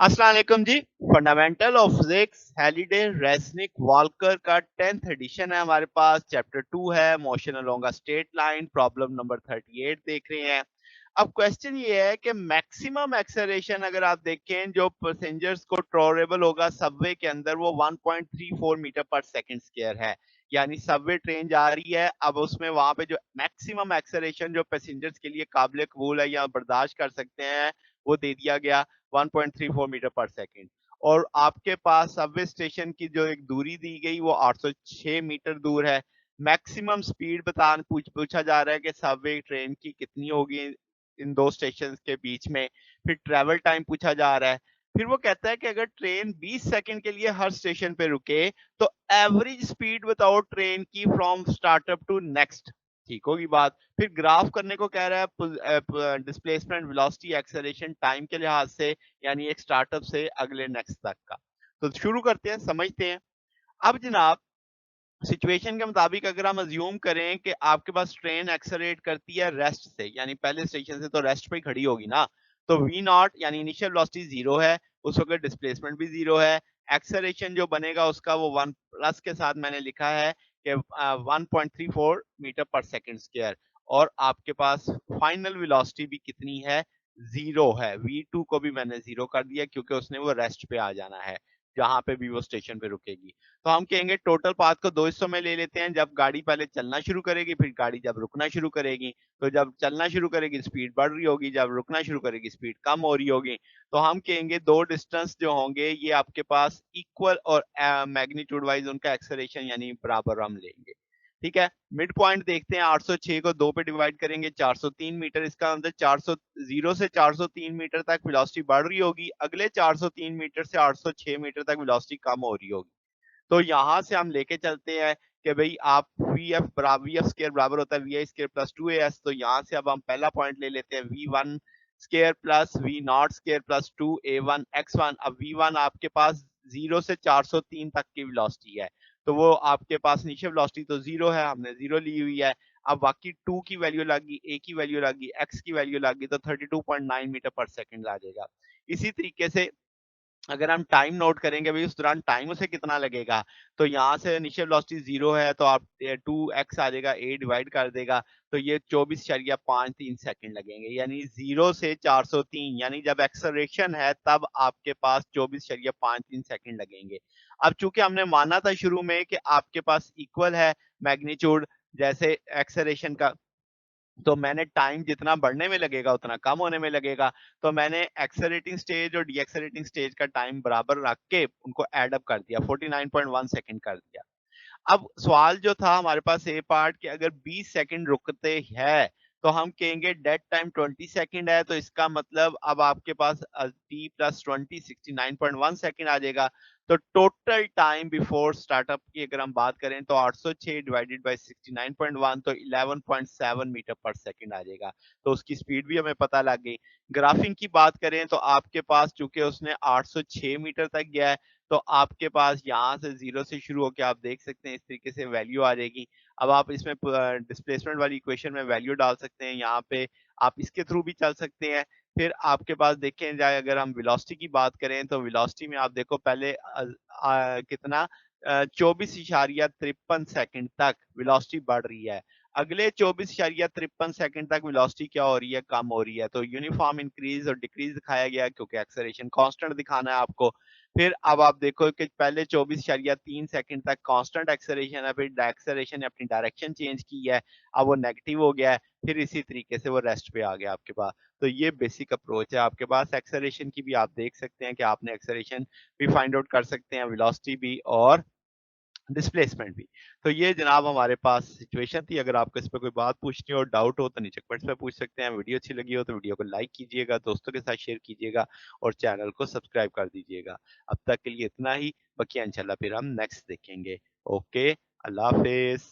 अस्सलाम वालेकुम जी। Fundamental of physics Halliday Resnick Walker का 10th एडिशन है हमारे पास। चैप्टर 2 है motion along a straight line. Problem number 38 देख रहे हैं। अब क्वेश्चन ये है कि मैक्सिमम एक्सेलरेशन अगर आप देखें जो पैसेंजर्स को ट्रोलेबल होगा सबवे के अंदर वो 1.34 मीटर पर सेकंड स्क्वायर है। यानी सबवे ट्रेन जा रही है, अब उसमें वहां पे जो मैक्सिमम एक्सेलरेशन जो पैसेंजर्स के लिए काबिल कबूल है या बर्दाश्त कर सकते हैं वो दे दिया गया 1.34 मीटर पर सेकंड। और आपके पास सबवे स्टेशन की जो एक दूरी दी गई वो 806 मीटर दूर है। मैक्सिमम स्पीड पूछा जा रहा है कि सबवे ट्रेन की कितनी होगी इन दो स्टेशन के बीच में। फिर ट्रेवल टाइम पूछा जा रहा है। फिर वो कहता है कि अगर ट्रेन 20 सेकंड के लिए हर स्टेशन पे रुके तो एवरेज स्पीड विदाउट ट्रेन की फ्रॉम स्टार्टअप टू नेक्स्ट। ठीक होगी बात। फिर ग्राफ करने को कह रहा है डिस्प्लेसमेंट वेलोसिटी एक्सेलरेशन टाइम के लिहाज से, यानी एक स्टार्टअप से अगले नेक्स्ट तक का। तो शुरू करते हैं, समझते हैं। अब जनाब सिचुएशन के मुताबिक अगर हम अज्यूम करें कि आपके पास ट्रेन एक्सेलरेट करती है रेस्ट से, यानी पहले स्टेशन से तो रेस्ट पे खड़ी होगी ना, तो वी नॉट यानी इनिशियल वेलोसिटी जीरो है, उस वक्त डिस्प्लेसमेंट भी जीरो है। एक्सेलरेशन जो बनेगा उसका वो वन प्लस के साथ मैंने लिखा है कि 1.34 मीटर पर सेकंड स्क्वायर। और आपके पास फाइनल वेलोसिटी भी कितनी है, जीरो है। v2 को भी मैंने जीरो कर दिया क्योंकि उसने वो रेस्ट पे आ जाना है जहां पे भी वो स्टेशन पे रुकेगी। तो हम कहेंगे टोटल पाथ को दो हिस्सों में ले लेते हैं। जब गाड़ी पहले चलना शुरू करेगी, फिर गाड़ी जब रुकना शुरू करेगी। तो जब चलना शुरू करेगी स्पीड बढ़ रही होगी, जब रुकना शुरू करेगी स्पीड कम हो रही होगी। तो हम कहेंगे दो डिस्टेंस जो होंगे ये आपके पास इक्वल और मैग्नीट्यूड वाइज उनका एक्सेलरेशन यानी बराबर हम लेंगे। ठीक है, मिड पॉइंट देखते हैं। 806 को 2 पे डिवाइड करेंगे, 403 मीटर। इसका मतलब 400 0 से 403 मीटर तक वेलोसिटी बढ़ रही होगी, अगले 403 मीटर से 806 मीटर तक वेलोसिटी कम हो रही होगी। तो यहां से हम लेके चलते हैं कि भाई आप वी एफ स्केयर बराबर होता है v i square plus two a s. तो यहाँ से अब हम पहला पॉइंट ले लेते हैं v one square plus v naught square plus two a one x one. अब वी वन आपके पास 0 से 403 तक की वेलोसिटी है, तो वो आपके पास नीचे वेलोसिटी तो जीरो है, हमने जीरो ली हुई है। अब बाकी टू की वैल्यू लगी, ए की वैल्यू लगी, एक्स की वैल्यू लगी, तो 32.9 मीटर पर सेकंड आ जाएगा। इसी तरीके से अगर हम टाइम नोट करेंगे भाई उस दौरान टाइम उसे कितना लगेगा, तो यहाँ से इनिशियल वेलोसिटी जीरो है तो आप 2x आ जाएगा, a डिवाइड कर देगा, तो ये 24.53 सेकंड लगेंगे। यानी 0 से 403 यानी जब एक्सेलरेशन है तब आपके पास 24.53 सेकंड लगेंगे। अब चूंकि हमने माना था शुरू में कि आपके पास इक्वल है मैग्नीट्यूड जैसे एक्सेलरेशन का, तो मैंने टाइम जितना बढ़ने में लगेगा उतना कम होने में लगेगा। तो मैंने एक्सेलरेटिंग स्टेज और डीएक्सेलरेटिंग स्टेज का टाइम बराबर रख के उनको एड अप कर दिया, 49.1 सेकंड कर दिया। अब सवाल जो था हमारे पास ए पार्ट कि अगर 20 सेकंड रुकते हैं तो हम कहेंगे डेड टाइम 20 सेकंड है, तो इसका मतलब अब आपके पास टी प्लस 20 69.1 सेकंड आ जाएगा। तो टोटल टाइम बिफोर स्टार्टअप की अगर हम बात करें तो 806 डिवाइडेड बाय 69.1 तो 11.7 मीटर पर सेकंड आ जाएगा। तो उसकी स्पीड भी हमें पता लग गई। ग्राफिंग की बात करें तो आपके पास चूंकि उसने 806 मीटर तक गया है, तो आपके पास यहाँ से जीरो से शुरू होकर आप देख सकते हैं इस तरीके से वैल्यू आ जाएगी। अब आप इसमें डिस्प्लेसमेंट वाली इक्वेशन में वैल्यू डाल सकते हैं, यहाँ पे आप इसके थ्रू भी चल सकते हैं। फिर आपके पास देखें जाए अगर हम वेलोसिटी की बात करें तो वेलोसिटी में आप देखो पहले कितना 24.53 सेकंड तक वेलोसिटी बढ़ रही है, अगले 24.53 सेकंड तक वेलोसिटी क्या हो रही है, कम हो रही है। तो यूनिफॉर्म इंक्रीज और डिक्रीज दिखाया गया क्योंकि एक्सेलरेशन कांस्टेंट दिखाना है आपको। फिर अब आप देखो कि पहले 24.3 सेकंड तक कांस्टेंट एक्सेलरेशन है, फिर एक्सेलरेशन ने अपनी डायरेक्शन चेंज की है, अब वो नेगेटिव हो गया है, फिर इसी तरीके से वो रेस्ट पे आ गया आपके पास। तो ये बेसिक अप्रोच है आपके पास। एक्सेलरेशन की भी आप देख सकते हैं कि आपने एक्सेलरेशन भी फाइंड आउट कर सकते हैं, वेलोसिटी भी और डिस्प्लेसमेंट भी। तो ये जनाब हमारे पास सिचुएशन थी। अगर आपको इस पे कोई बात पूछनी हो, डाउट हो, तो नीचे कमेंट्स में पूछ सकते हैं। वीडियो अच्छी लगी हो तो वीडियो को लाइक कीजिएगा, दोस्तों के साथ शेयर कीजिएगा और चैनल को सब्सक्राइब कर दीजिएगा। अब तक के लिए इतना ही, बाकी इंशाल्लाह फिर हम नेक्स्ट देखेंगे। ओके, अल्लाह हाफिज।